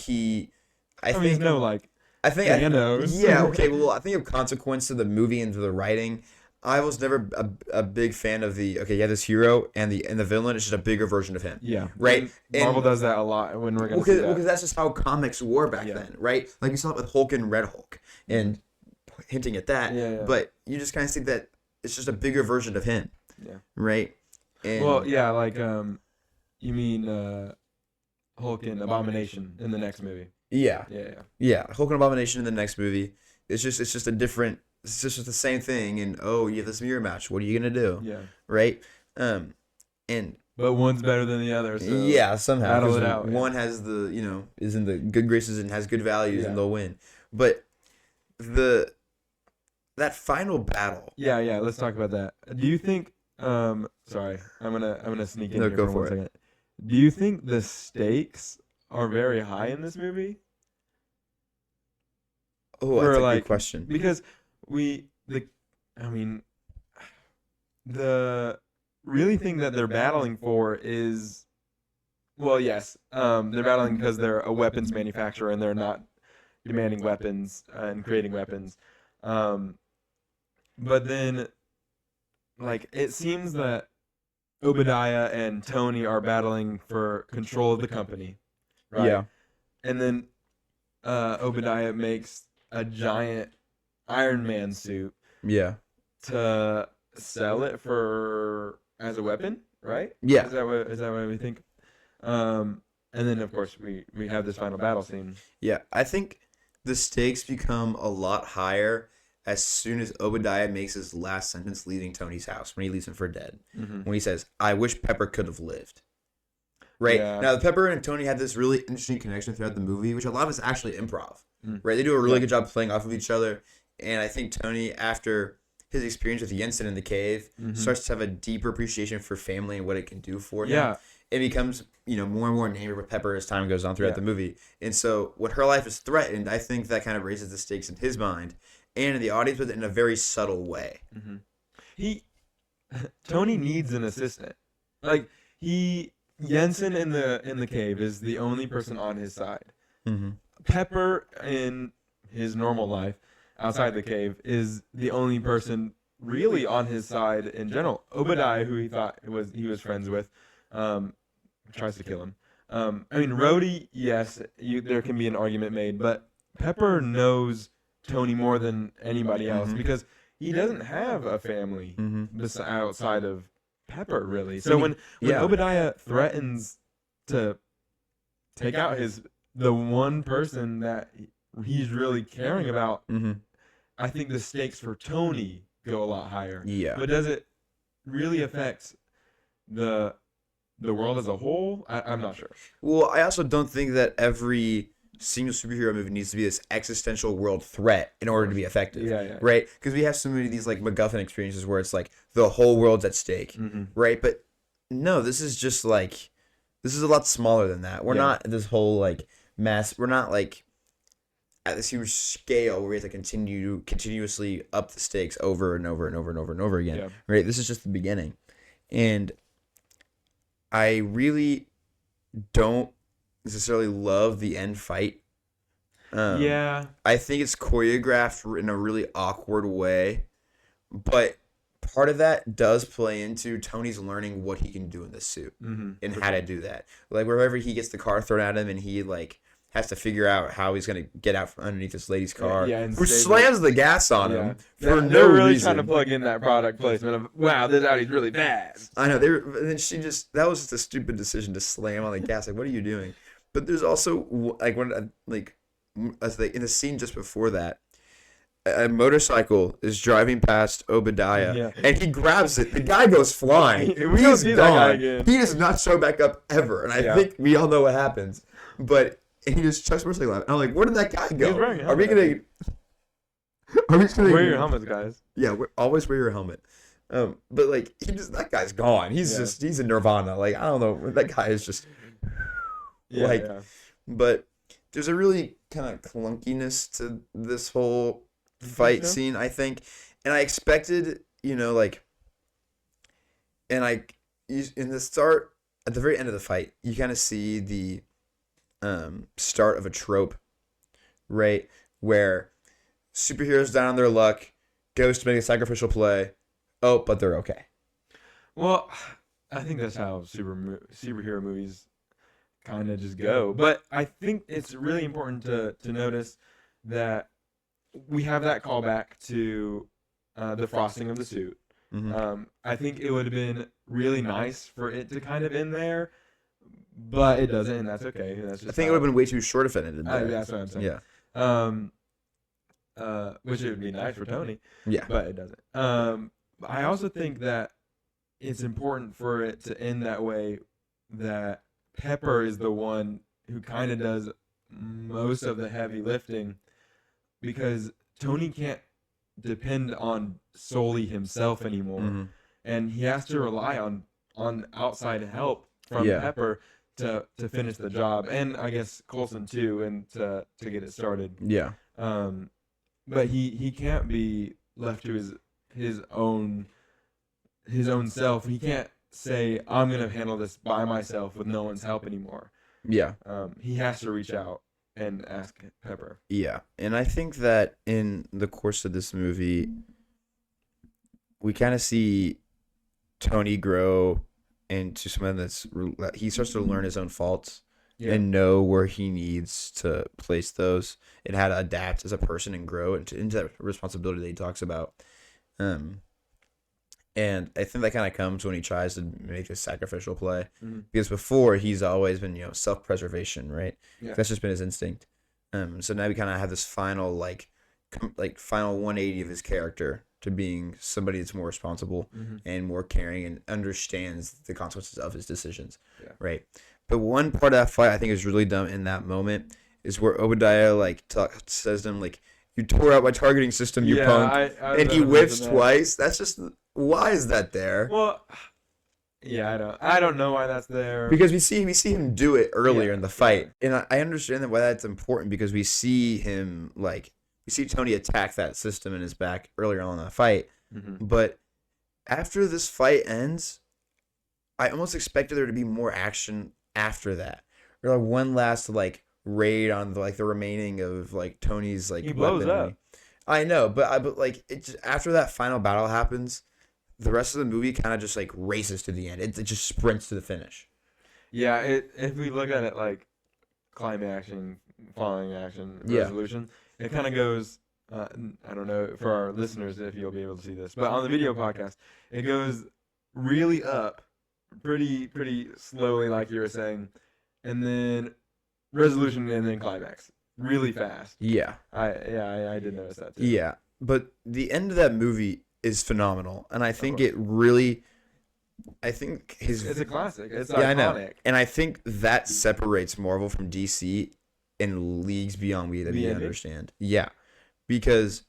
I think he's no like Thanos. Yeah, okay. Well, I think of consequence to the movie and to the writing. I was never a big fan of this hero and the villain is just a bigger version of him. Yeah, right. And Marvel does that a lot when we're gonna see that. Because that's just how comics were back then, right? Like you saw it with Hulk and Red Hulk, and hinting at that. Yeah. But you just kind of see that it's just a bigger version of him. Yeah. Right. And well, yeah, like you mean Hulk and Abomination in the next movie? Yeah. Hulk and Abomination in the next movie, it's just a different. It's just the same thing. And you have this mirror match. What are you gonna do? Yeah. Right. But one's better than the other. So yeah, somehow battle it out. One has is in the good graces and has good values and they'll win. But that final battle. Yeah. Let's talk about that. Do you think? Sorry, I'm gonna sneak in here go for 1 for it. second. Do you think the stakes are very high in this movie? Oh, that's a good question. Because the really thing that they're battling for is, well, yes, they're battling because they're a weapons manufacturer and they're not demanding weapons and creating weapons. But then, it seems that Obadiah and Tony are battling for control of the company, right? Yeah. And then Obadiah makes a giant Iron Man suit. Yeah. To sell it as a weapon, right? Yeah. Is that what we think? And then of course we have this final battle scene. Yeah, I think the stakes become a lot higher as soon as Obadiah makes his last sentence leaving Tony's house, when he leaves him for dead. Mm-hmm. When he says, "I wish Pepper could have lived." Right? Yeah. Now, Pepper and Tony had this really interesting connection throughout the movie, which a lot of it's actually improv. Right? They do a really good job playing off of each other. And I think Tony, after his experience with Jensen in the cave, starts to have a deeper appreciation for family and what it can do for him. Yeah. It becomes, more and more enamored with Pepper as time goes on throughout the movie. And so when her life is threatened, I think that kind of raises the stakes in his mind and in the audience, but in a very subtle way. Mm-hmm. Tony needs an assistant. Jensen in the cave is the only person on his side. Mm-hmm. Pepper in his normal life outside the cave is the only person really on his side in general. Obadiah, who he thought he was friends with, tries to kill him. Rhodey, yes, there can be an argument made, but Pepper knows Tony more than anybody else because he doesn't have a family outside of Pepper, really. So when Obadiah threatens to take out the one person that he's really caring about, I think the stakes for Tony go a lot higher. Yeah. But does it really affect the world as a whole? I'm not sure. Well, I also don't think that every single superhero movie needs to be this existential world threat in order to be effective. Yeah. Right? Because we have so many of these MacGuffin experiences where it's the whole world's at stake. Right? But no, this is just this is a lot smaller than that. We're not this whole mass. We're not at this huge scale where we have to continuously up the stakes over and over and over and over and over again. Yeah. Right? This is just the beginning. And I really don't necessarily love the end fight. I think it's choreographed in a really awkward way, but part of that does play into Tony's learning what he can do in this suit and how to do that. Wherever he gets the car thrown at him and he has to figure out how he's going to get out from underneath this lady's car, which slams the gas on him for no they're really reason. trying to plug in that product placement of, wow, this Audi's really fast. I know. And then that was just a stupid decision to slam on the gas. What are you doing? But there's also in the scene just before that, a motorcycle is driving past Obadiah, and he grabs it. The guy goes flying. He's gone. He does not show back up ever. And I think we all know what happens. But he just chucks the motorcycle out. And I'm like, where did that guy go? Are we gonna wear your helmets, guys? Yeah, always wear your helmet. But that guy's gone. He's in Nirvana. I don't know. That guy is just But there's a really kind of clunkiness to this whole fight scene, I think. And I expected, in the start, at the very end of the fight, you kind of see the start of a trope, right? Where superheroes down on their luck, goes to make a sacrificial play. Oh, but they're okay. Well, I think that's how superhero movies kind of just go. But I think it's really important to notice that we have that callback to the frosting of the suit. I think it would have been really nice for it to kind of end there, but it doesn't, and that's okay. I think it would have been way too short if it ended there. That's what I'm saying. Yeah. which it would be nice for Tony. Yeah. But it doesn't. I also think that it's important for it to end that way, that Pepper is the one who kind of does most of the heavy lifting, because Tony can't depend on solely himself anymore. Mm-hmm. And he has to rely on outside help from Pepper to finish the job, and I guess Coulson too, and to get it started. Yeah. But he can't be left to his own self. He can't say, I'm gonna handle this by myself with no one's help anymore. Yeah. He has to reach out and ask Pepper. Yeah, and I think that in the course of this movie, we kind of see Tony grow into someone he starts to learn his own faults and know where he needs to place those and how to adapt as a person and grow into that responsibility that he talks about. And I think that kind of comes when he tries to make a sacrificial play, because before he's always been, self-preservation, right? Yeah. That's just been his instinct. So now we kind of have this final final 180 of his character to being somebody that's more responsible and more caring and understands the consequences of his decisions, right? But one part of that fight I think is really dumb in that moment is where Obadiah says to him, you tore out my targeting system, you punk, and he whiffs twice. That's just, why is that there? Well, yeah, I don't know why that's there. Because we see him do it earlier in the fight, and I understand why that's important, because we see him we see Tony attack that system in his back earlier on in the fight. But after this fight ends, I almost expected there to be more action after that, or one last raid on the remaining of Tony's he blows weaponry. Up. I know, but it just, after that final battle happens, the rest of the movie kind of just races to the end. It just sprints to the finish. Yeah, if we look at it climax action, following action, resolution, it kind of goes. I don't know for our listeners if you'll be able to see this, but on the video podcast, it goes really up, pretty slowly, like you were saying, and then resolution and then climax really fast. Yeah. I did notice that too. Yeah, but the end of that movie is phenomenal, and I think it really, it's a classic. It's iconic. I know. And I think that separates Marvel from DC in leagues beyond we understand. Yeah, because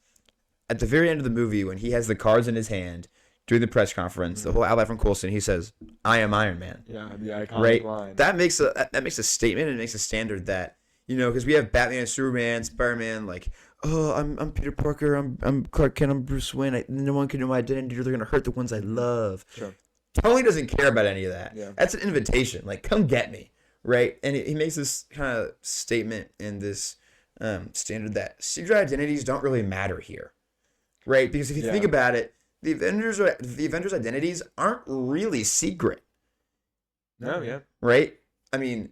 at the very end of the movie, when he has the cards in his hand during the press conference, the whole outline from Coulson, he says, "I am Iron Man." Yeah, the iconic line. That makes a statement and makes a standard that, because we have Batman, Superman, Spider-Man, oh, I'm Peter Parker, I'm Clark Kent, I'm Bruce Wayne. No one can know my identity, or they're gonna hurt the ones I love. Sure. Tony doesn't care about any of that. Yeah. That's an invitation. Come get me, right? And he makes this kind of statement in this standard that secret identities don't really matter here, right? Because if you think about it, the Avengers' identities aren't really secret. No, yeah. Right? I mean,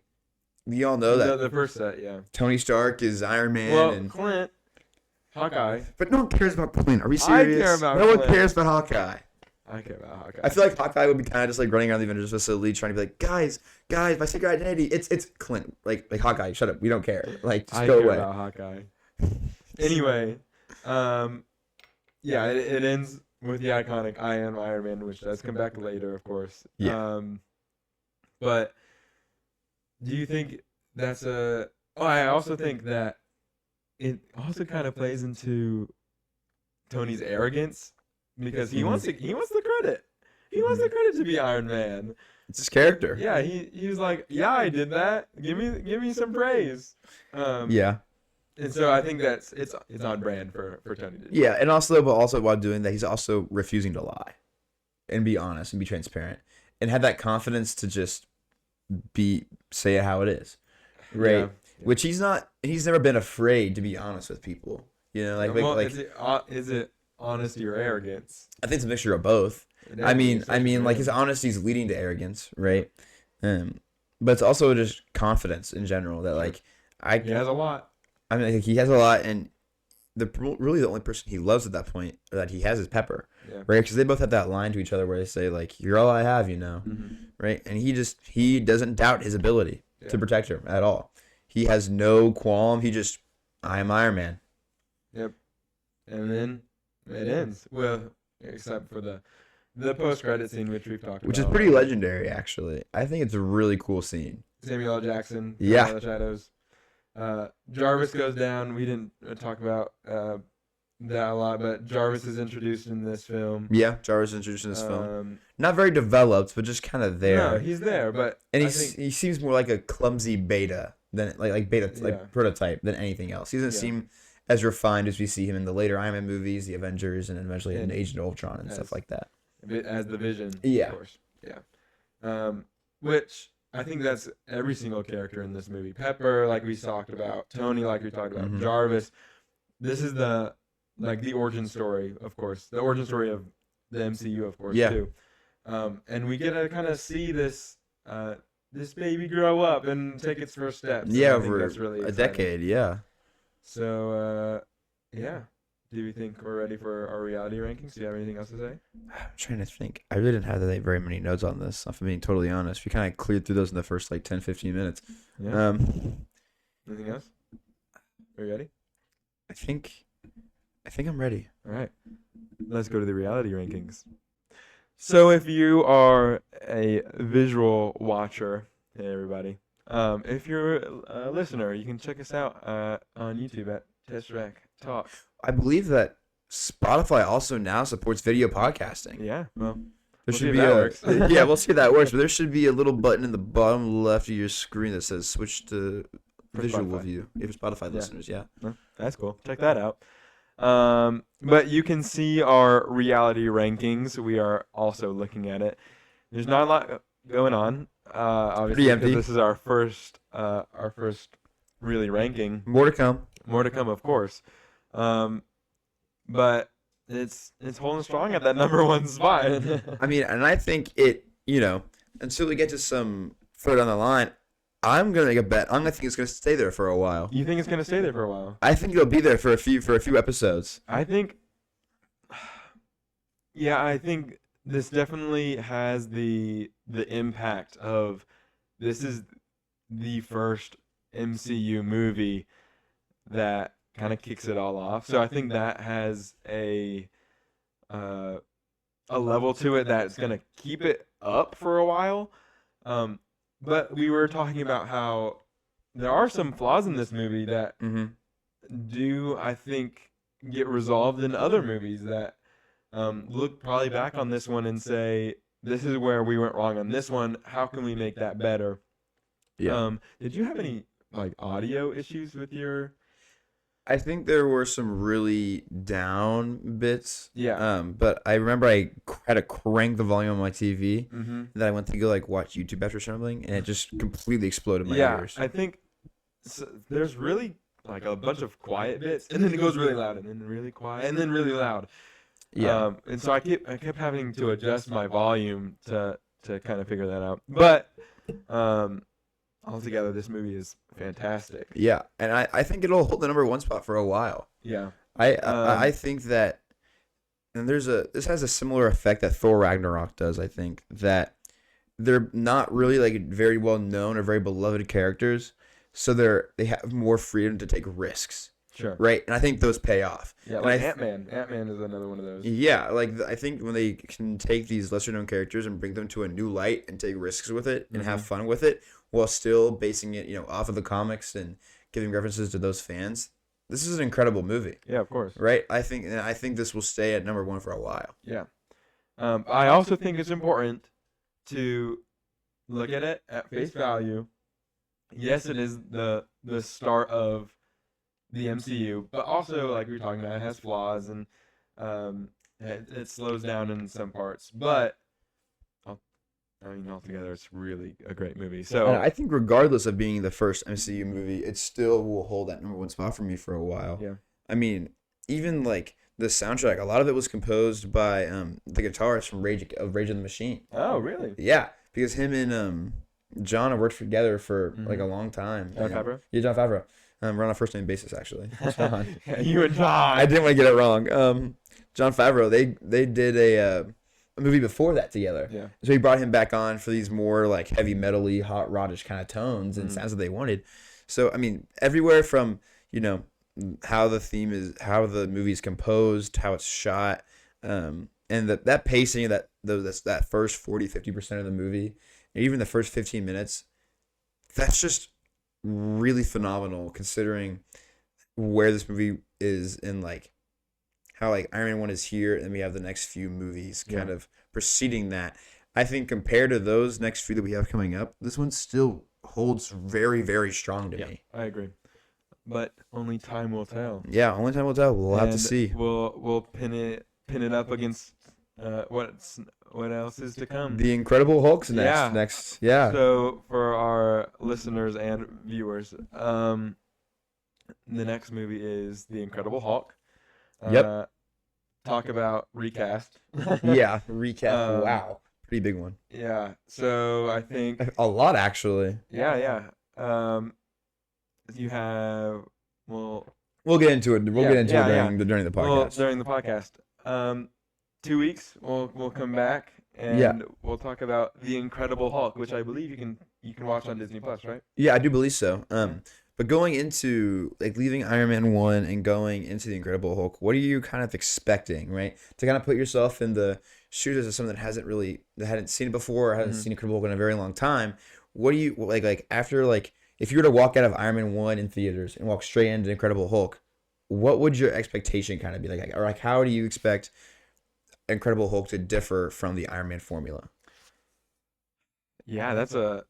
we all know that. The first set, yeah. Tony Stark is Iron Man. Well, and Clint, Hawkeye. But no one cares about Clint. Are we serious? I care about Clint. No one cares about Hawkeye. I care about Hawkeye. I feel like Hawkeye would be kind of just running around the Avengers facility trying to be like, guys, my secret identity, it's Clint. Like Hawkeye, shut up. We don't care. Just go away. I care about Hawkeye. Anyway, it ends with the iconic "I am Iron Man," which does come back later, of course. Yeah. But do you think that's a? Oh, I also think that it also kind of plays into Tony's arrogance, because he wants the credit. He wants the credit to be Iron Man. It's his character. Yeah, he was like, yeah, I did that. Give me some praise. Yeah. And so I think it's on brand for Tony to do. Yeah, and also while doing that, he's also refusing to lie and be honest and be transparent and have that confidence to just say it how it is, right? Yeah. Which he's never been afraid to be honest with people. Is it honesty or arrogance? I think it's a mixture of both. I mean, his honesty is leading to arrogance, right? But it's also just confidence in general that he has a lot. I mean, he has a lot, and really the only person he loves at that point that he has is Pepper, right? Because they both have that line to each other where they say "You're all I have," right? And he doesn't doubt his ability to protect her at all. He has no qualm. I am Iron Man. Yep. and then it ends. Well, except for the post-credit scene, which we've talked about. Which is pretty legendary, actually. I think it's a really cool scene. Samuel L. Jackson. Yeah. Out of the shadows. Jarvis goes down. We didn't talk about that a lot, but Jarvis is introduced in this film. Yeah, Jarvis is introduced in this film. Not very developed, but just kind of there. No, he's there, but and he seems more like a clumsy beta than like prototype than anything else. He doesn't seem as refined as we see him in the later Iron Man movies, the Avengers, and eventually in Agent of Ultron and stuff like that. As the Vision, yeah, of course, yeah. Which I think that's every single character in this movie. Pepper, like we talked about. Tony, like we talked about. Jarvis. This is the origin story, of course. The origin story of the MCU, of course, too. And we get to kind of see this this baby grow up and take its first steps. Yeah, over a decade, yeah. So, yeah. Do you think we're ready for our reality rankings? Do you have anything else to say? I'm trying to think. I really didn't have very many notes on this, if I'm being totally honest. We kind of cleared through those in the first 10, 15 minutes. Yeah. Anything else? Are you ready? I think I'm ready. All right. Let's go to the reality rankings. So if you are a visual watcher, hey everybody, if you're a listener, you can check us out on YouTube at Tesseract Talk. I believe that Spotify also now supports video podcasting. Yeah, well, there should be yeah, we'll see if that works. But there should be a little button in the bottom left of your screen that says switch to visual view. If Spotify listeners, yeah. Well, that's cool. Check that out. But you can see our reality rankings. We are also looking at it. There's not a lot going on. Obviously, because this is our first really ranking. More to come. More to come, of course. But it's holding strong at that number one spot. I mean, and I think until we get to some further down the line, I'm gonna make a bet. I'm gonna think it's gonna stay there for a while. You think it's gonna stay there for a while? I think it'll be there for a few episodes. I think this definitely has the impact of this is the first MCU movie that kind of kicks it all off. So I think that has a level to it that's gonna keep it up for a while. But we were talking about how there are some flaws in this movie that do, I think, get resolved in other movies that look probably back on this one and say, this is where we went wrong on this one. How can we make that better? Yeah. Did you have any audio issues with your... I think there were some really down bits. Yeah. But I remember I had to crank the volume on my TV. And then I went to go watch YouTube after something, and it just completely exploded my ears. I think there's really a bunch of quiet bits, and then it goes really loud, and then really quiet, and then really loud. Yeah. And so I kept having to adjust my volume to kind of figure that out. But altogether, this movie is fantastic. Yeah, and I think it'll hold the number one spot for a while. Yeah. I think that, and this has a similar effect that Thor Ragnarok does. I think that they're not really very well known or very beloved characters, so they have more freedom to take risks. Sure. Right, and I think those pay off. Yeah, like Ant-Man. Ant-Man is another one of those. Yeah, I think when they can take these lesser-known characters and bring them to a new light and take risks with it and have fun with it, while still basing it, off of the comics and giving references to those fans, this is an incredible movie. Yeah, of course. Right, I think this will stay at number one for a while. Yeah, I also think it's important to look at it at face value. Yes, it is the start of the MCU, but also, like we were talking about, it has flaws and it slows down in some parts. But altogether, it's really a great movie. So and I think, regardless of being the first MCU movie, it still will hold that number one spot for me for a while. Yeah. I mean, even the soundtrack, a lot of it was composed by the guitarist from Rage Against the Machine. Oh, really? Yeah, because him and John have worked together for a long time. John Favreau? Yeah, John Favreau. We're on a first name basis, actually. John. Yeah, you and John. I didn't want to get it wrong. John Favreau. They did a movie before that together. Yeah. So he brought him back on for these more heavy metal-y, hot rodish kind of tones and sounds that they wanted. So I mean, everywhere from how the theme is, how the movie's composed, how it's shot, and that pacing of that first 40-50% of the movie, and even the first 15 minutes, that's just really phenomenal considering where this movie is in like how like Iron Man 1 is here and we have the next few movies kind of preceding that. I think compared to those next few that we have coming up, this one still holds very, very strong to me. I agree. But only time will tell. Yeah, only time will tell. We'll have to see. We'll pin it up against what else is to come. The Incredible Hulk's next. Yeah. So for our listeners and viewers, the next movie is The Incredible Hulk. Yep. Talk about recast. Yeah, recast. Wow. Pretty big one. Yeah. So I think a lot actually. Yeah. You have we'll get into it. We'll get into it during the podcast. Well, during the podcast. 2 weeks we'll come back and we'll talk about The Incredible Hulk, which I believe you can watch on Disney Plus, right? Yeah, I do believe so. But going into like leaving Iron Man 1 and going into The Incredible Hulk, what are you kind of expecting, right? To kind of put yourself in the shoes of someone that hadn't seen it before or hasn't seen Incredible Hulk in a very long time. What do you like after like if you were to walk out of Iron Man 1 in theaters and walk straight into Incredible Hulk, what would your expectation kind of be like? Or like how do you expect Incredible Hulk to differ from the Iron Man formula? Yeah, that's a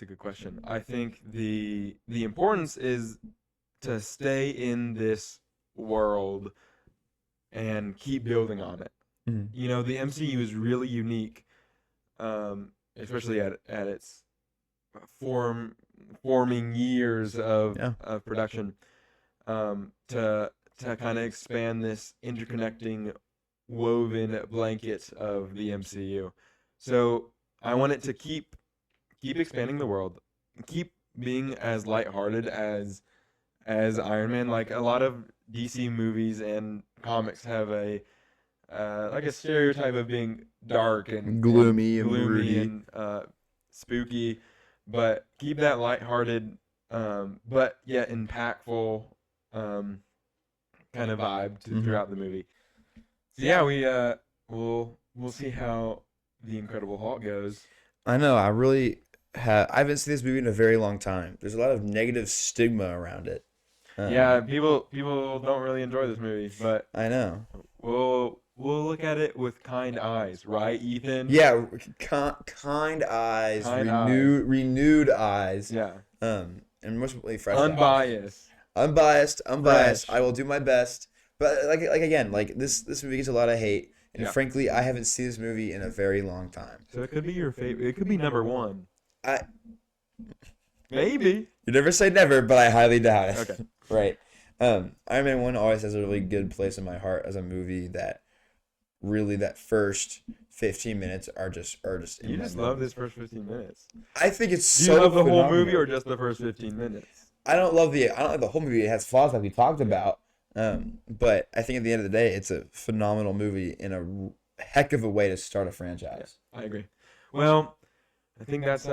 good question. I think the importance is to stay in this world and keep building on it. Mm-hmm. You know, the MCU is really unique, especially at its forming years of production, to kind of expand this interconnecting, woven blanket of the MCU. So I want it to keep expanding the world, keep being as lighthearted as Iron Man. Like a lot of DC movies and comics have a stereotype of being dark and gloomy and spooky, but keep that lighthearted, but yet impactful kind of vibe throughout the movie. So yeah, we'll see how The Incredible Hulk goes. I know. I haven't seen this movie in a very long time. There's a lot of negative stigma around it. People don't really enjoy this movie, but I know. We'll look at it with kind eyes, right, Ethan? Yeah, kind eyes, renewed eyes. Yeah. And most importantly, fresh eyes. Unbiased. Fresh. I will do my best. But like again, like this movie gets a lot of hate, and frankly, I haven't seen this movie in a very long time. So it could be your favorite. It could be number one. Maybe. You never say never, but I highly doubt it. Okay. Right. Iron Man 1 always has a really good place in my heart as a movie that really that first 15 minutes are just You just love this first 15 minutes. I think it's so. Do you love the whole movie or just the first 15 minutes? I don't love the whole movie. It has flaws like we talked about. But I think at the end of the day, it's a phenomenal movie in a heck of a way to start a franchise. Yeah, I agree. Well, I think that's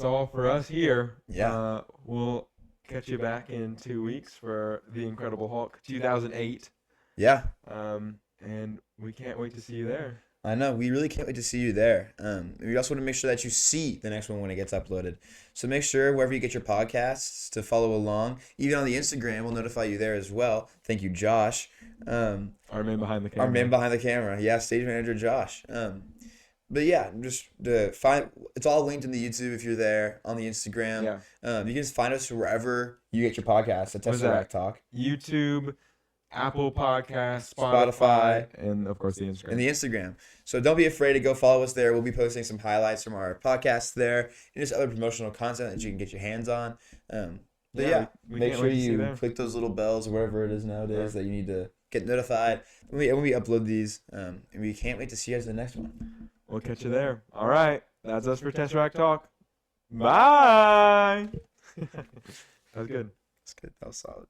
all for us here. Yeah. We'll catch you back in 2 weeks for The Incredible Hulk 2008. Yeah. And we can't wait to see you there. I know. We really can't wait to see you there. We also want to make sure that you see the next one when it gets uploaded. So make sure wherever you get your podcasts to follow along. Even on the Instagram, we'll notify you there as well. Thank you, Josh. Our man behind the camera. Our man behind the camera. Yeah, stage manager Josh. But yeah, just to find it's all linked in the YouTube if you're there on the Instagram. Yeah. You can just find us wherever you get your podcasts at Tesseract Talk. YouTube, Apple Podcasts, Spotify, and of course the Instagram. And the Instagram. So don't be afraid to go follow us there. We'll be posting some highlights from our podcasts there and just other promotional content that you can get your hands on. Make sure you click those little bells or whatever it is nowadays that you need to get notified when we upload these. And we can't wait to see you guys in the next one. We'll catch you there. All right. That's us for Tesseract Talk. Bye. That was good. That's good. That was solid.